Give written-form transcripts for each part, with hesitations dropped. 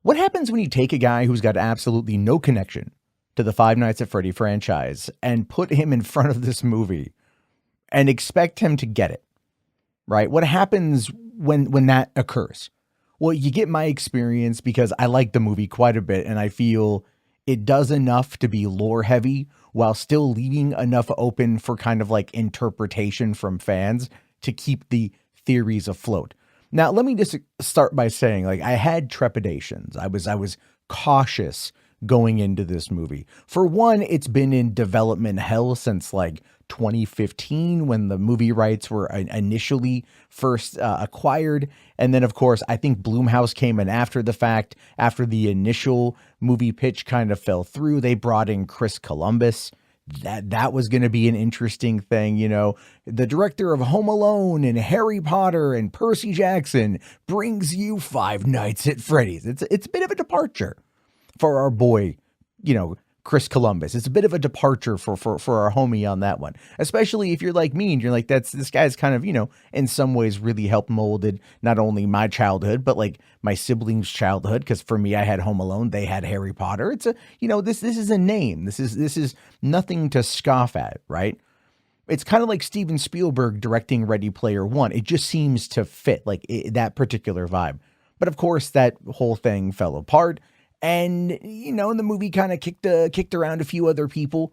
What happens when you take a guy who's got absolutely no connection to the Five Nights at Freddy franchise and put him in front of this movie and expect him to get it, right? What happens when that occurs? Well, you get my experience because I like the movie quite a bit and I feel it does enough to be lore heavy while still leaving enough open for kind of like interpretation from fans to keep the theories afloat. Now, let me just start by saying, like, I had trepidations. I was cautious going into this movie. For one, it's been in development hell since like 2015 when the movie rights were initially first acquired. And then, of course, I think Blumhouse came in after the fact, after the initial movie pitch kind of fell through. They brought in Chris Columbus. That was going to be an interesting thing, you know. The director of Home Alone and Harry Potter and Percy Jackson brings you Five Nights at Freddy's. It's a bit of a departure for our boy, you know, Chris Columbus. It's a bit of a departure for our homie on that one, especially if you're like me and you're like, this guy's kind of, you know, in some ways really helped molded not only my childhood, but like my siblings' childhood. Cause for me, I had Home Alone. They had Harry Potter. It's a, you know, this is a name. This is nothing to scoff at, right? It's kind of like Steven Spielberg directing Ready Player One. It just seems to fit like that particular vibe. But of course, that whole thing fell apart. And, you know, the movie kind of kicked around a few other people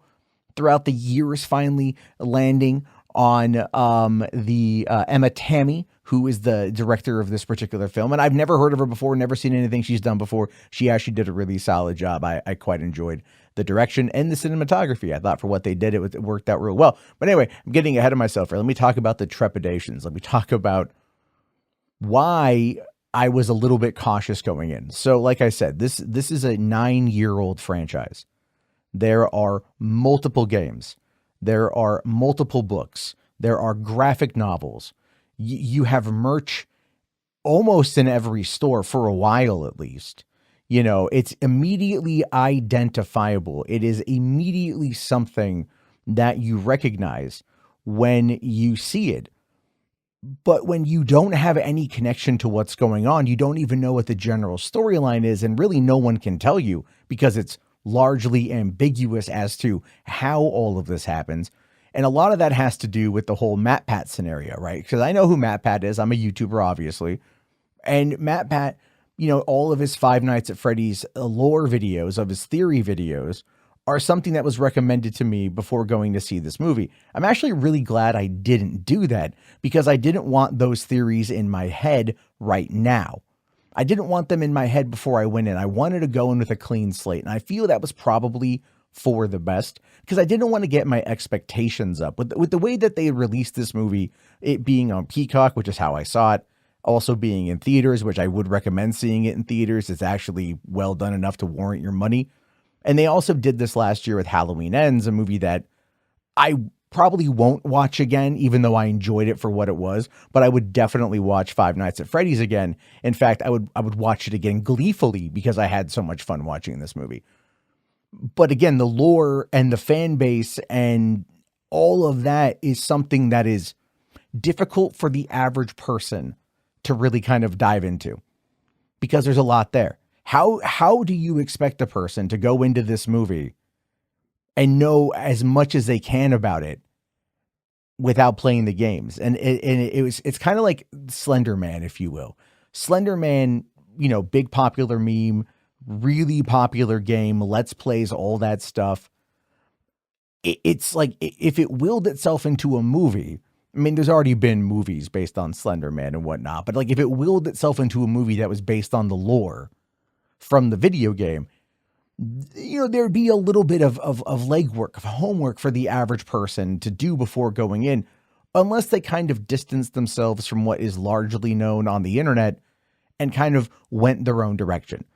throughout the years, finally landing on the Emma Tammi, who is the director of this particular film. And I've never heard of her before, never seen anything she's done before. She actually did a really solid job. I quite enjoyed the direction and the cinematography. I thought for what they did, it worked out real well. But anyway, I'm getting ahead of myself here. Let me talk about the trepidations. Let me talk about why I was a little bit cautious going in. So like I said, this is a 9-year-old franchise. There are multiple games. There are multiple books. There are graphic novels. You have merch almost in every store for a while, at least. You know, it's immediately identifiable. It is immediately something that you recognize when you see it. But when you don't have any connection to what's going on, you don't even know what the general storyline is. And really no one can tell you because it's largely ambiguous as to how all of this happens. And a lot of that has to do with the whole MatPat scenario, right? Because I know who MatPat is. I'm a YouTuber, obviously. And MatPat, you know, all of his Five Nights at Freddy's lore videos, of his theory videos, are something that was recommended to me before going to see this movie. I'm actually really glad I didn't do that because I didn't want those theories in my head right now. I didn't want them in my head before I went in. I wanted to go in with a clean slate. And I feel that was probably for the best because I didn't want to get my expectations up with the way that they released this movie, it being on Peacock, which is how I saw it. Also being in theaters, which I would recommend seeing it in theaters. It's actually well done enough to warrant your money. And they also did this last year with Halloween Ends, a movie that I probably won't watch again, even though I enjoyed it for what it was, but I would definitely watch Five Nights at Freddy's again. In fact, I would watch it again gleefully because I had so much fun watching this movie. But again, the lore and the fan base and all of that is something that is difficult for the average person to really kind of dive into because there's a lot there. How do you expect a person to go into this movie and know as much as they can about it without playing the games? And it's kind of like Slender Man, if you will. Slender Man, you know, big popular meme, really popular game, Let's Plays, all that stuff. It's like if it willed itself into a movie. I mean, there's already been movies based on Slender Man and whatnot, but like if it willed itself into a movie that was based on the lore from the video game, you know, there'd be a little bit of legwork, of homework for the average person to do before going in, unless they kind of distance themselves from what is largely known on the internet and kind of went their own direction.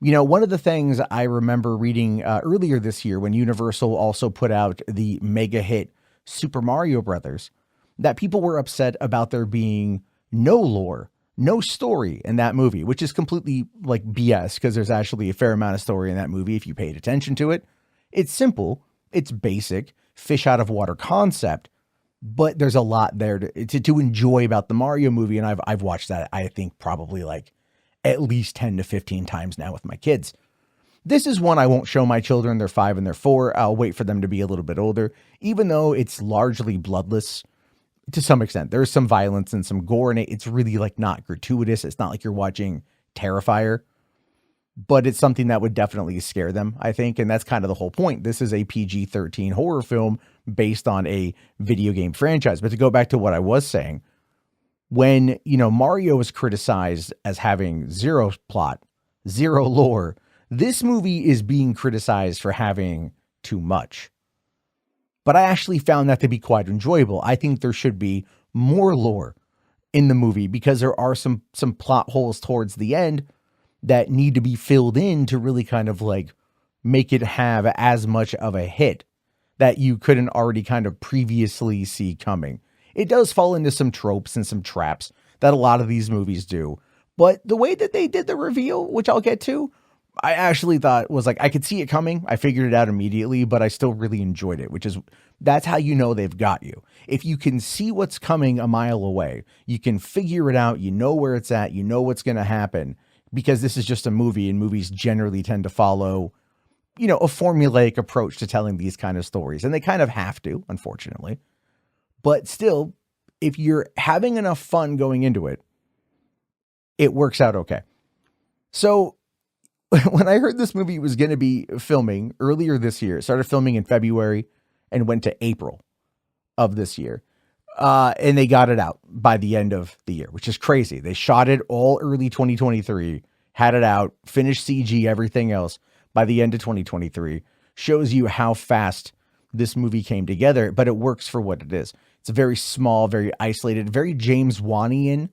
You know, one of the things I remember reading earlier this year when Universal also put out the mega hit Super Mario Brothers, that people were upset about there being no lore, no story in that movie, which is completely like BS because there's actually a fair amount of story in that movie if you paid attention to it. It's simple, it's basic, fish out of water concept, but there's a lot there to enjoy about the Mario movie. And I've watched that, I think, probably like at least 10 to 15 times now with my kids. This is one I won't show my children. They're 5 and they're 4. I'll wait for them to be a little bit older, even though it's largely bloodless to some extent. There's some violence and some gore in it. It's really like not gratuitous. It's not like you're watching Terrifier, but it's something that would definitely scare them, I think. And that's kind of the whole point. This is a PG-13 horror film based on a video game franchise. But to go back to what I was saying, when, Mario was criticized as having zero plot, zero lore, this movie is being criticized for having too much. But I actually found that to be quite enjoyable. I think there should be more lore in the movie because there are some plot holes towards the end that need to be filled in to really kind of like make it have as much of a hit that you couldn't already kind of previously see coming. It does fall into some tropes and some traps that a lot of these movies do. But the way that they did the reveal, which I'll get to, I actually thought was like, I could see it coming. I figured it out immediately, but I still really enjoyed it, that's how you know they've got you. If you can see what's coming a mile away, you can figure it out. You know where it's at. You know what's going to happen because this is just a movie and movies generally tend to follow, a formulaic approach to telling these kind of stories. And they kind of have to, unfortunately. But still, if you're having enough fun going into it, it works out okay. So when I heard this movie was going to be filming earlier this year, it started filming in February and went to April of this year. And they got it out by the end of the year, which is crazy. They shot it all early 2023, had it out, finished CG, everything else by the end of 2023. Shows you how fast this movie came together, but it works for what it is. It's a very small, very isolated, very James Wan-ian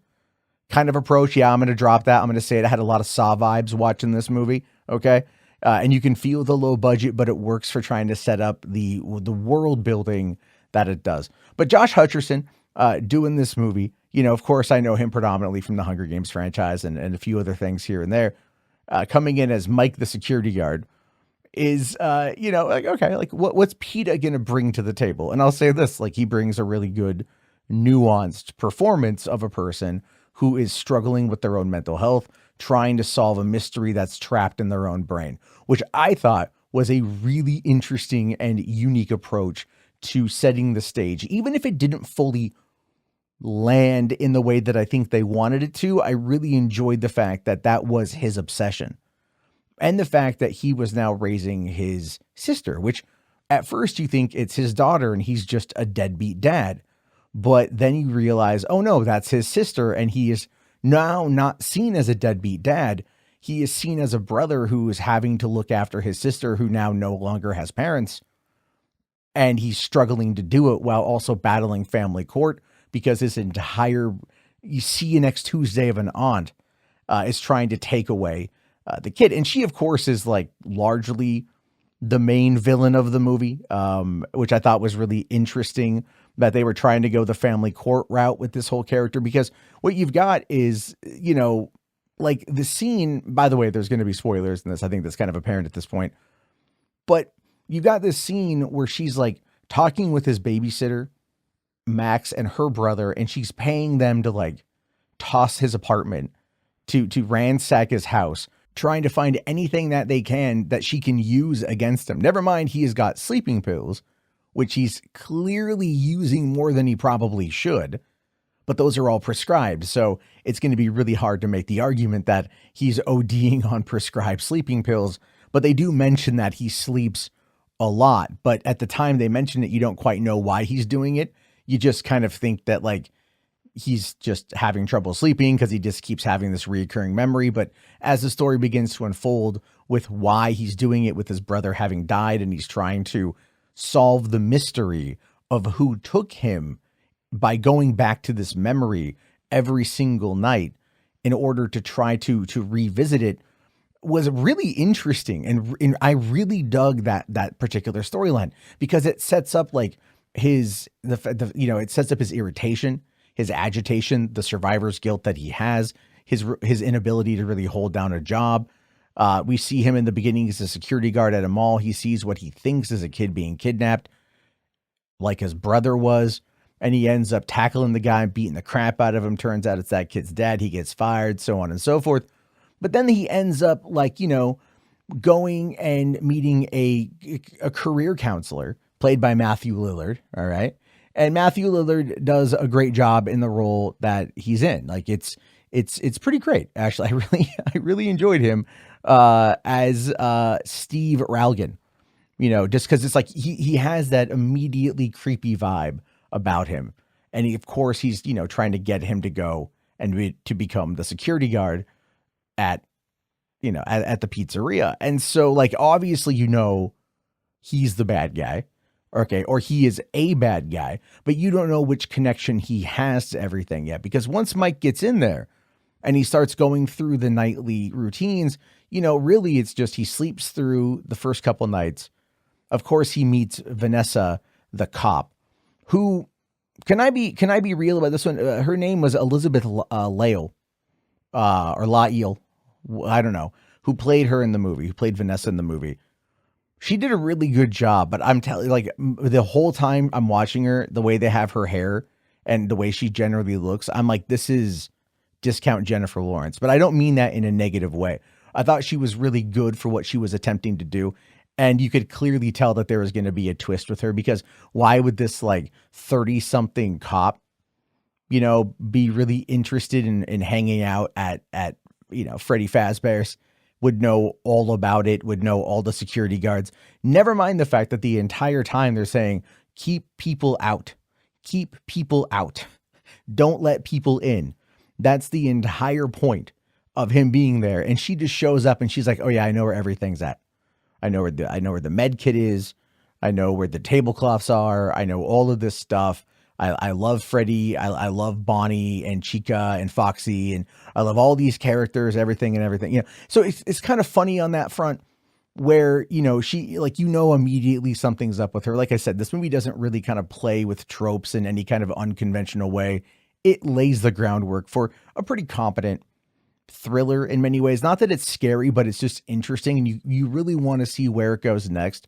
kind of approach. Yeah, I'm going to drop that. I'm going to say it. I had a lot of Saw vibes watching this movie. Okay. And you can feel the low budget, but it works for trying to set up the world building that it does. But Josh Hutcherson doing this movie, of course, I know him predominantly from the Hunger Games franchise and a few other things here and there. Coming in as Mike, the security guard, is, like, okay, like what's PETA going to bring to the table? And I'll say this, like he brings a really good nuanced performance of a person who is struggling with their own mental health, trying to solve a mystery that's trapped in their own brain, which I thought was a really interesting and unique approach to setting the stage. Even if it didn't fully land in the way that I think they wanted it to, I really enjoyed the fact that that was his obsession. And the fact that he was now raising his sister, which at first you think it's his daughter and he's just a deadbeat dad. But then you realize, oh no, that's his sister. And he is now not seen as a deadbeat dad. He is seen as a brother who is having to look after his sister who now no longer has parents. And he's struggling to do it while also battling family court because his entire, you see next Tuesday of an aunt is trying to take away the kid. And she, of course, is like largely the main villain of the movie, which I thought was really interesting that they were trying to go the family court route with this whole character, because what you've got is, like the scene, by the way, there's going to be spoilers in this. I think that's kind of apparent at this point, but you got this scene where she's like talking with his babysitter, Max, and her brother, and she's paying them to like toss his apartment, to ransack his house, trying to find anything that they can that she can use against him. Never mind, he has got sleeping pills, which he's clearly using more than he probably should, but those are all prescribed. So it's going to be really hard to make the argument that he's ODing on prescribed sleeping pills, but they do mention that he sleeps a lot. But at the time they mention it, you don't quite know why he's doing it. You just kind of think that like he's just having trouble sleeping because he just keeps having this reoccurring memory. But as the story begins to unfold with why he's doing it, with his brother having died, and he's trying to solve the mystery of who took him by going back to this memory every single night in order to try to revisit it, was really interesting. And I really dug that particular storyline because it sets up like his, it sets up his irritation, his agitation, the survivor's guilt that he has, his inability to really hold down a job. We see him in the beginning as a security guard at a mall. He sees what he thinks is a kid being kidnapped, like his brother was, and he ends up tackling the guy and beating the crap out of him. Turns out it's that kid's dad. He gets fired, so on and so forth. But then he ends up like, going and meeting a career counselor played by Matthew Lillard. All right. And Matthew Lillard does a great job in the role that he's in. Like it's pretty great. Actually, I really enjoyed him as Steve Ralgan, just because it's like he has that immediately creepy vibe about him. And of course he's, trying to get him to go and to become the security guard at at the pizzeria. And so like, obviously, he's the bad guy. Okay. Or he is a bad guy, but you don't know which connection he has to everything yet, because once Mike gets in there and he starts going through the nightly routines, really it's just, he sleeps through the first couple nights. Of course he meets Vanessa, the cop, who can I be real about this one? Her name was Elizabeth Lael, or Lael. I don't know, who played her in the movie, who played Vanessa in the movie. She did a really good job, but I'm telling you, like, the whole time I'm watching her, the way they have her hair and the way she generally looks, I'm like, this is discount Jennifer Lawrence, but I don't mean that in a negative way. I thought she was really good for what she was attempting to do. And you could clearly tell that there was going to be a twist with her, because why would this like 30 something cop, be really interested in hanging out at Freddy Fazbear's, would know all about it, would know all the security guards. Never mind the fact that the entire time they're saying, keep people out, don't let people in. That's the entire point of him being there. And she just shows up and she's like, oh yeah, I know where everything's at. I know where the med kit is. I know where the tablecloths are. I know all of this stuff. I love Freddy. I love Bonnie and Chica and Foxy, and I love all these characters, everything. So it's kind of funny on that front where, she like, immediately something's up with her. Like I said, this movie doesn't really kind of play with tropes in any kind of unconventional way. It lays the groundwork for a pretty competent thriller in many ways. Not that it's scary, but it's just interesting. And you really want to see where it goes next.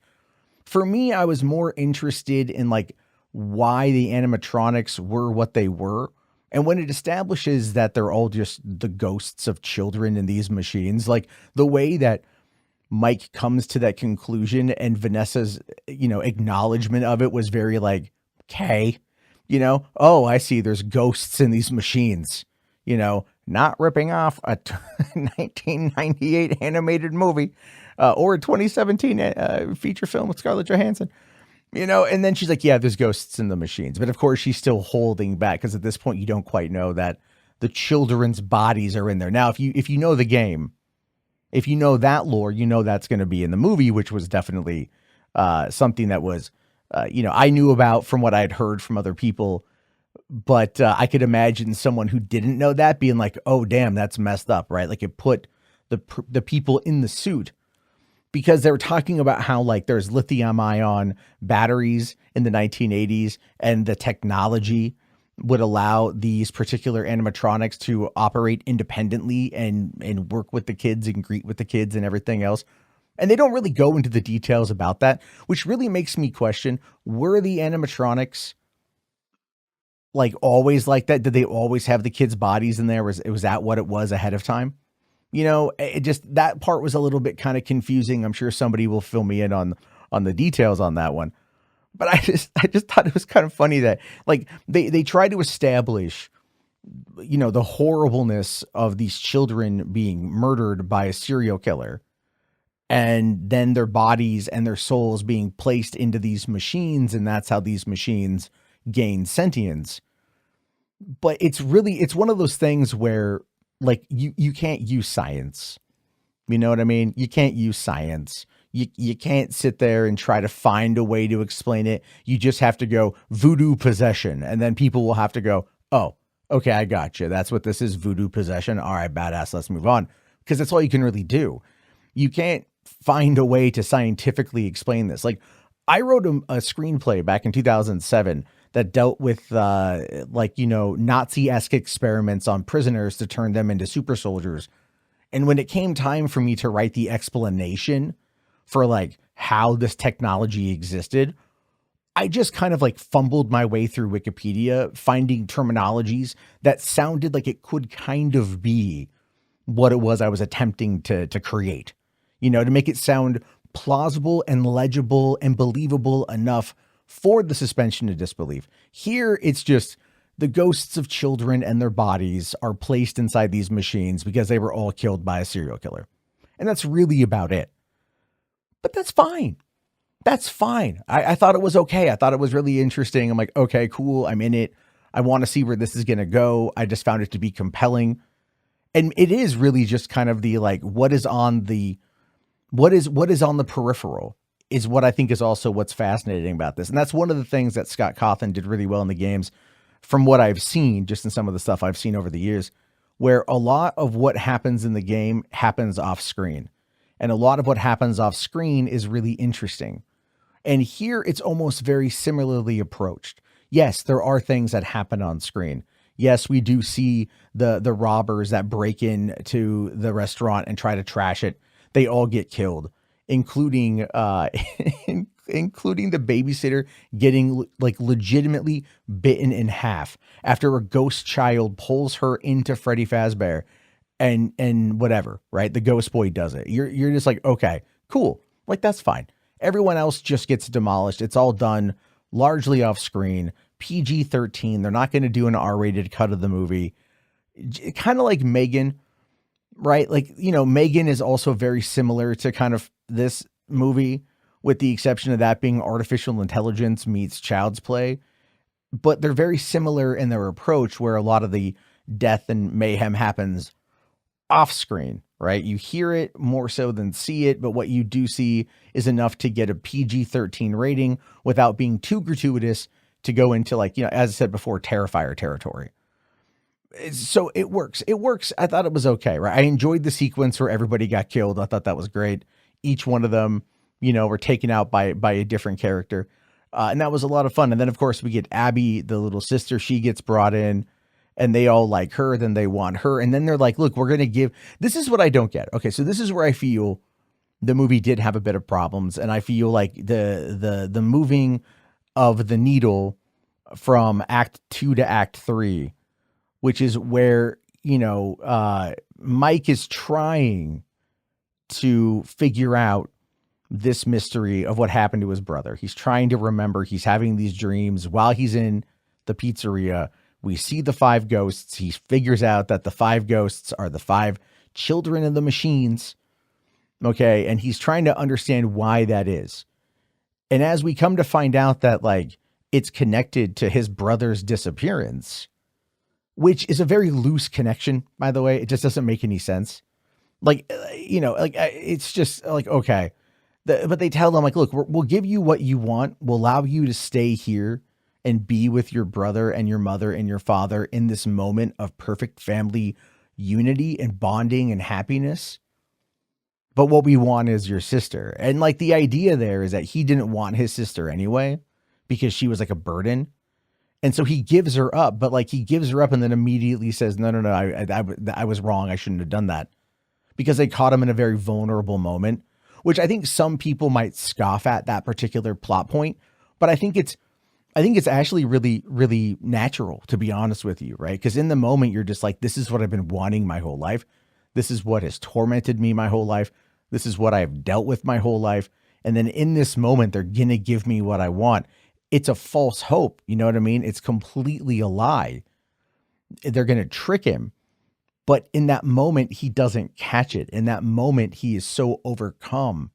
For me, I was more interested in like why the animatronics were what they were. And when it establishes that they're all just the ghosts of children in these machines, like the way that Mike comes to that conclusion and Vanessa's, acknowledgement of it was very like, okay, oh, I see, there's ghosts in these machines, not ripping off a 1998 animated movie or a 2017 feature film with Scarlett Johansson. And then she's like, yeah, there's ghosts in the machines. But of course, she's still holding back, because at this point, you don't quite know that the children's bodies are in there. Now, if you know the game, if you know that lore, that's going to be in the movie, which was definitely something that was, I knew about from what I had heard from other people. But I could imagine someone who didn't know that being like, oh, damn, that's messed up, right? Like it put the people in the suit, because they were talking about how like there's lithium ion batteries in the 1980s, and the technology would allow these particular animatronics to operate independently and work with the kids and greet with the kids and everything else. And they don't really go into the details about that, which really makes me question, were the animatronics like always like that? Did they always have the kids' bodies in there? Was that what it was ahead of time? It just, that part was a little bit kind of confusing. I'm sure somebody will fill me in on the details on that one. But I just thought it was kind of funny that like they try to establish, the horribleness of these children being murdered by a serial killer, and then their bodies and their souls being placed into these machines. And that's how these machines gain sentience. But it's one of those things where like you can't use science. You know what I mean? You can't use science. You can't sit there and try to find a way to explain it. You just have to go voodoo possession. And then people will have to go, oh, okay, I got you. That's what this is, voodoo possession. All right, badass. Let's move on. Because that's all you can really do. You can't find a way to scientifically explain this. Like I wrote a screenplay back in 2007 that dealt with Nazi-esque experiments on prisoners to turn them into super soldiers. And when it came time for me to write the explanation for like how this technology existed, I just kind of like fumbled my way through Wikipedia, finding terminologies that sounded like it could kind of be what it was I was attempting to create, to make it sound plausible and legible and believable enough for the suspension of disbelief. Here, it's just the ghosts of children and their bodies are placed inside these machines because they were all killed by a serial killer. And that's really about it. But that's fine. That's fine. I thought it was okay. I thought it was really interesting. I'm like, okay, cool. I'm in it. I want to see where this is going to go. I just found it to be compelling. And it is really just kind of the, like, what is on the peripheral is what I think is also what's fascinating about this. And that's one of the things that Scott Cawthon did really well in the games, from what I've seen, just in some of the stuff I've seen over the years, where a lot of what happens in the game happens off screen. And a lot of what happens off screen is really interesting. And here it's almost very similarly approached. Yes, there are things that happen on screen. Yes, we do see the robbers that break into the restaurant and try to trash it. They all get killed, including including the babysitter getting like legitimately bitten in half after a ghost child pulls her into Freddy Fazbear and whatever, right? The ghost boy does it. You're just like, okay, cool. Like, that's fine. Everyone else just gets demolished. It's all done largely off screen. PG-13. They're not going to do an R-rated cut of the movie. Kind of like Megan, right? Like, Megan is also very similar to kind of this movie, with the exception of that being artificial intelligence meets child's play. But they're very similar in their approach, where a lot of the death and mayhem happens off screen, right? You hear it more so than see it, but what you do see is enough to get a PG-13 rating without being too gratuitous to go into, like, as I said before, Terrifier territory. So it works. It works. I thought it was okay, right? I enjoyed the sequence where everybody got killed. I thought that was great. Each one of them, were taken out by a different character. And that was a lot of fun. And then, of course, we get Abby, the little sister. She gets brought in, and they all like her. Then they want her. And then they're like, look, we're going to give... This is what I don't get. Okay, so this is where I feel the movie did have a bit of problems. And I feel like the moving of the needle from Act 2 to Act 3, which is where, Mike is trying to figure out this mystery of what happened to his brother. He's trying to remember. He's having these dreams while he's in the pizzeria. We see the 5 ghosts. He figures out that the 5 ghosts are the 5 children of the machines. Okay. And he's trying to understand why that is. And as we come to find out that, like, it's connected to his brother's disappearance, which is a very loose connection, by the way. It just doesn't make any sense. Like, it's just like, okay. But they tell them, like, look, we'll give you what you want. We'll allow you to stay here and be with your brother and your mother and your father in this moment of perfect family unity and bonding and happiness. But what we want is your sister. And, like, the idea there is that he didn't want his sister anyway, because she was like a burden. And so he gives her up, but, like, he gives her up and then immediately says, no, I was wrong. I shouldn't have done that, because they caught him in a very vulnerable moment, which I think some people might scoff at that particular plot point. But I think it's actually really, really natural, to be honest with you. Right. Because in the moment, you're just like, this is what I've been wanting my whole life. This is what has tormented me my whole life. This is what I've dealt with my whole life. And then in this moment, they're going to give me what I want. It's a false hope. You know what I mean? It's completely a lie. They're going to trick him. But in that moment, he doesn't catch it. In that moment, he is so overcome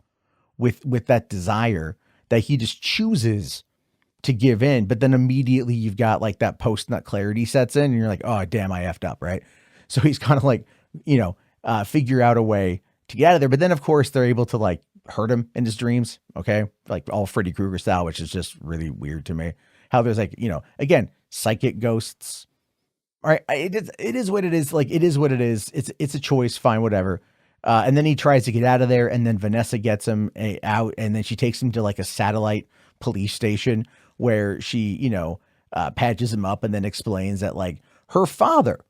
with that desire that he just chooses to give in. But then immediately you've got, like, that post-nut clarity sets in and you're like, oh, damn, I effed up, right? So he's kind of like, figure out a way to get out of there. But then, of course, they're able to, like, hurt him in his dreams. Okay. Like, all Freddy Krueger style, which is just really weird to me. How there's, like, again, psychic ghosts. All right. It is what it is. Like, it is what it is. It's a choice. Fine, whatever. And then he tries to get out of there, and then Vanessa gets him out, and then she takes him to, like, a satellite police station where she, patches him up and then explains that, like, her father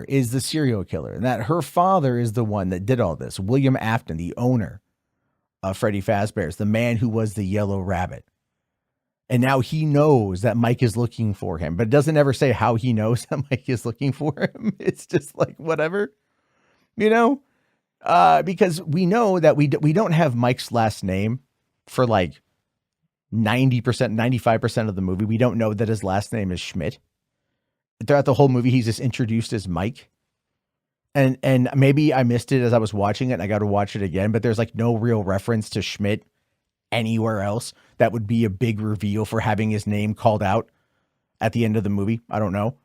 is the serial killer, and that her father is the one that did all this. William Afton, the owner of Freddy Fazbear's, the man who was the Yellow Rabbit. And now he knows that Mike is looking for him, but it doesn't ever say how he knows that Mike is looking for him. It's just like, whatever, you know, because we know that we don't have Mike's last name for like 90%, 95% of the movie. We don't know that his last name is Schmidt. Throughout the whole movie, he's just introduced as Mike. And maybe I missed it as I was watching it and I got to watch it again, but there's like no real reference to Schmidt anywhere else that would be a big reveal for having his name called out at the end of the movie. I don't know.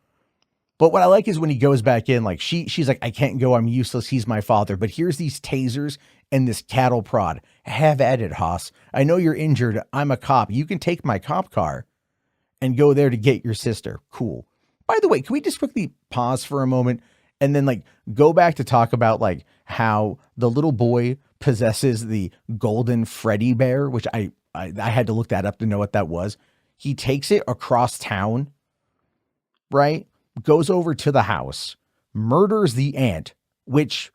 But what I like is when he goes back in, like she's like, I can't go. I'm useless. He's my father. But here's these tasers and this cattle prod. Have at it, Haas. I know you're injured. I'm a cop. You can take my cop car and go there to get your sister. Cool. By the way, can we just quickly pause for a moment and then like go back to talk about like how the little boy possesses the golden Freddy bear, which I had to look that up to know what that was. He takes it across town, right? Goes over to the house, murders the aunt, which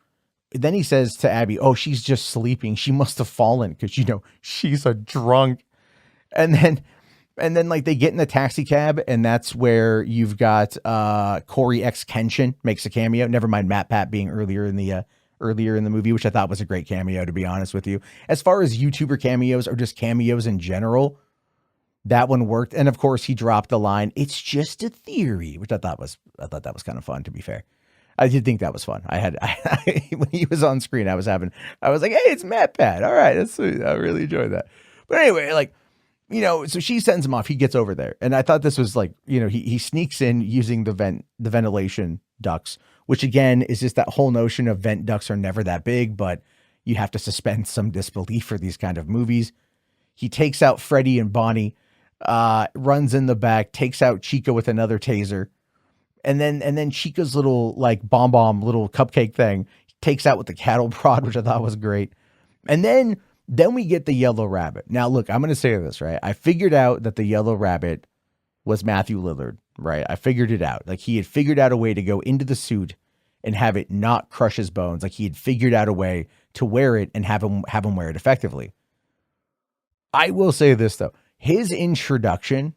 then he says to Abby, oh, she's just sleeping. She must have fallen because, you know, she's a drunk. And then like they get in the taxi cab and that's where you've got Corey X Kenshin makes a cameo. Never mind Matt Pat being earlier in the movie, which I thought was a great cameo, to be honest with you. As far as YouTuber cameos or just cameos in general, that one worked. And of course he dropped the line, it's just a theory, which I thought that was kind of fun, to be fair. I did think that was fun. When he was on screen, I was like, hey, it's Matt Pat. All right. That's sweet. I really enjoyed that. But anyway, like, you know, so she sends him off. He gets over there. And I thought this was like, you know, he sneaks in using the ventilation ducts, which again is just that whole notion of vent ducts are never that big, but you have to suspend some disbelief for these kind of movies. He takes out Freddy and Bonnie, runs in the back, takes out Chica with another taser. And then Chica's little like bomb little cupcake thing takes out with the cattle prod, which I thought was great. And then we get the yellow rabbit. Now, look, I'm going to say this, right? I figured out that the yellow rabbit was Matthew Lillard, right? I figured it out. Like he had figured out a way to go into the suit and have it not crush his bones. Like he had figured out a way to wear it and have him wear it effectively. I will say this though, his introduction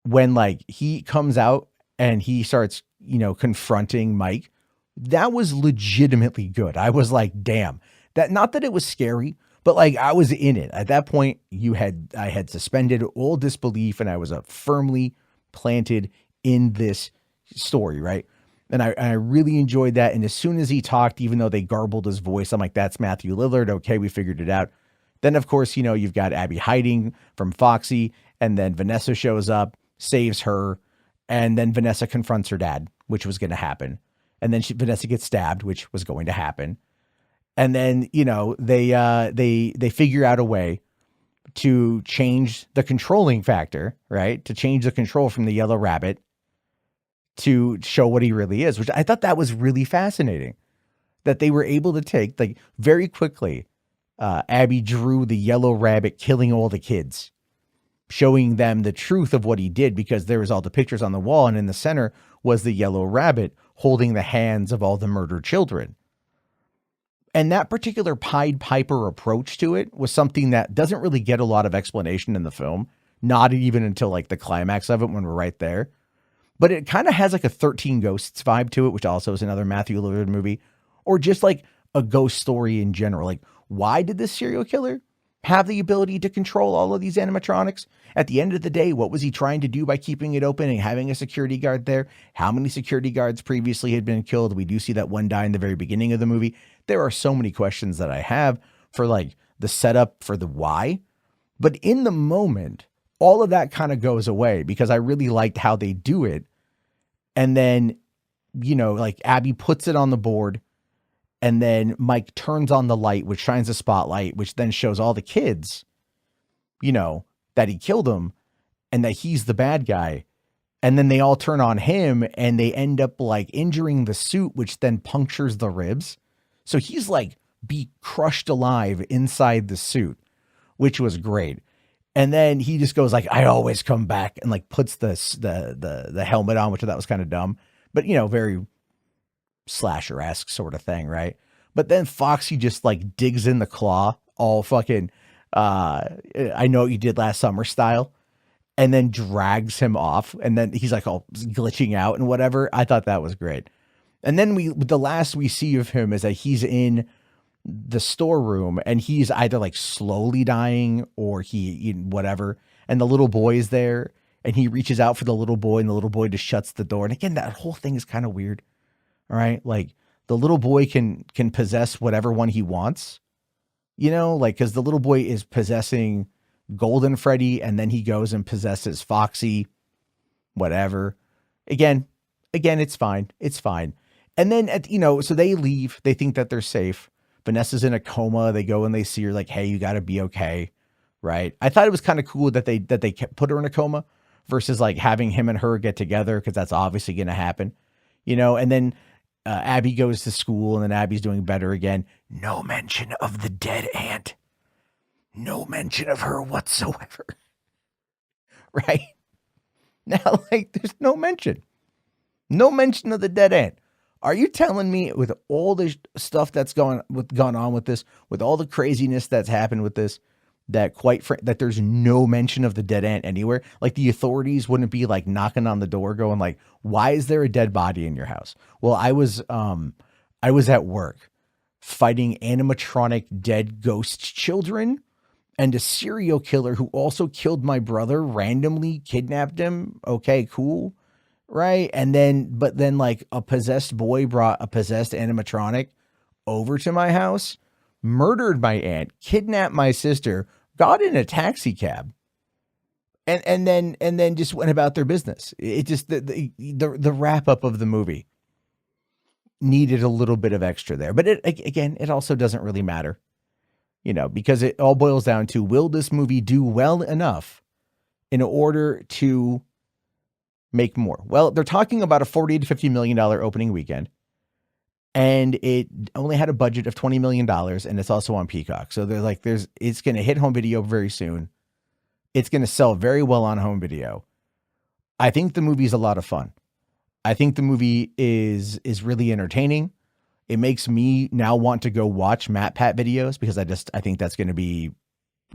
when like he comes out and he starts, you know, confronting Mike, that was legitimately good. I was like, damn. That, not that it was scary, but like I was in it. At that point, I had suspended all disbelief and I was firmly planted in this story, right? And I really enjoyed that. And as soon as he talked, even though they garbled his voice, I'm like, that's Matthew Lillard. Okay, we figured it out. Then, of course, you know, you've got Abby hiding from Foxy, and then Vanessa shows up, saves her, and then Vanessa confronts her dad, which was going to happen. And then Vanessa gets stabbed, which was going to happen. And then, you know, they figure out a way to change the controlling factor, right? To change the control from the yellow rabbit to show what he really is, which I thought that was really fascinating, that they were able to take, like, very quickly, Abby drew the yellow rabbit killing all the kids, showing them the truth of what he did, because there was all the pictures on the wall. And in the center was the yellow rabbit holding the hands of all the murdered children. And that particular Pied Piper approach to it was something that doesn't really get a lot of explanation in the film, not even until like the climax of it when we're right there. But it kind of has like a 13 Ghosts vibe to it, which also is another Matthew Lillard movie, or just like a ghost story in general. Like, why did this serial killer have the ability to control all of these animatronics? At the end of the day, what was he trying to do by keeping it open and having a security guard there? How many security guards previously had been killed? We do see that one die in the very beginning of the movie. There are so many questions that I have for like the setup for the why, but in the moment, all of that kind of goes away because I really liked how they do it. And then, you know, like Abby puts it on the board, and then Mike turns on the light, which shines a spotlight, which then shows all the kids, you know, that he killed them and that he's the bad guy. And then they all turn on him and they end up like injuring the suit, which then punctures the ribs. So he's like be crushed alive inside the suit, which was great. And then he just goes like, I always come back, and like puts the helmet on, which I thought was kind of dumb, but you know, very slasher-esque sort of thing, right? But then Foxy just like digs in the claw, all fucking I Know What You Did Last Summer style, and then drags him off. And then he's like all glitching out and whatever. I thought that was great. And then the last we see of him is that he's in the storeroom and he's either like slowly dying or whatever. And the little boy is there and he reaches out for the little boy and the little boy just shuts the door. And again, that whole thing is kind of weird. All right. Like the little boy can possess whatever one he wants, like, cause the little boy is possessing Golden Freddy and then he goes and possesses Foxy, whatever. Again, it's fine. It's fine. And then, so they leave, they think that they're safe. Vanessa's in a coma. They go and they see her like, hey, you got to be okay. Right. I thought it was kind of cool that they put her in a coma versus like having him and her get together. Cause that's obviously going to happen, and then Abby goes to school and then Abby's doing better again. No mention of the dead aunt. No mention of her whatsoever. Right. Now, like there's no mention of the dead aunt. Are you telling me with all the stuff that's gone on with this, with all the craziness that's happened with this, that that there's no mention of the dead aunt anywhere? Like the authorities wouldn't be like knocking on the door going like, why is there a dead body in your house? Well, I was at work fighting animatronic dead ghost children and a serial killer who also killed my brother, randomly kidnapped him. Okay, cool. Right. But then like a possessed boy brought a possessed animatronic over to my house, murdered my aunt, kidnapped my sister, got in a taxi cab and then just went about their business. It just, the wrap up of the movie needed a little bit of extra there, but it also doesn't really matter, because it all boils down to, will this movie do well enough in order to make more? Well, they're talking about a $40 to $50 million opening weekend, and it only had a budget of $20 million, and it's also on Peacock. So they're like, it's going to hit home video very soon. It's going to sell very well on home video. I think the movie is a lot of fun. I think the movie is really entertaining. It makes me now want to go watch Matt Pat videos because I think that's going to be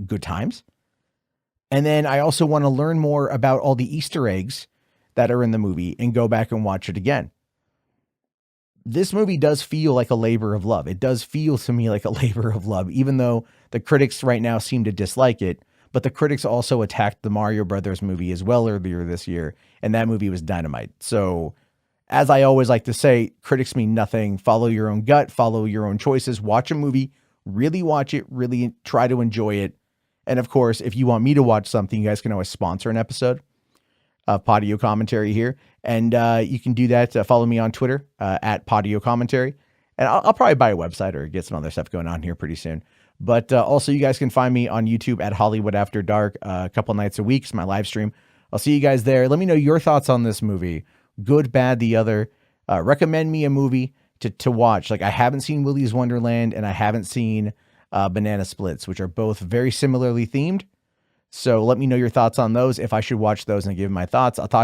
good times. And then I also want to learn more about all the Easter eggs that are in the movie and go back and watch it again. This movie does feel like a labor of love. It does feel to me like a labor of love, even though the critics right now seem to dislike it. But the critics also attacked the Mario Brothers movie as well earlier this year, and that movie was dynamite. So as I always like to say, critics mean nothing. Follow your own gut, follow your own choices, watch a movie, really watch it, really try to enjoy it. And of course, if you want me to watch something, you guys can always sponsor an episode of Podio Commentary here. And you can do that. Follow me on Twitter at Podio Commentary. And I'll probably buy a website or get some other stuff going on here pretty soon. But also you guys can find me on YouTube at Hollywood After Dark a couple nights a week. It's my live stream. I'll see you guys there. Let me know your thoughts on this movie. Good, bad, the other. Recommend me a movie to watch. Like I haven't seen Willy's Wonderland and I haven't seen Banana Splits, which are both very similarly themed. So let me know your thoughts on those. If I should watch those and give my thoughts, I'll talk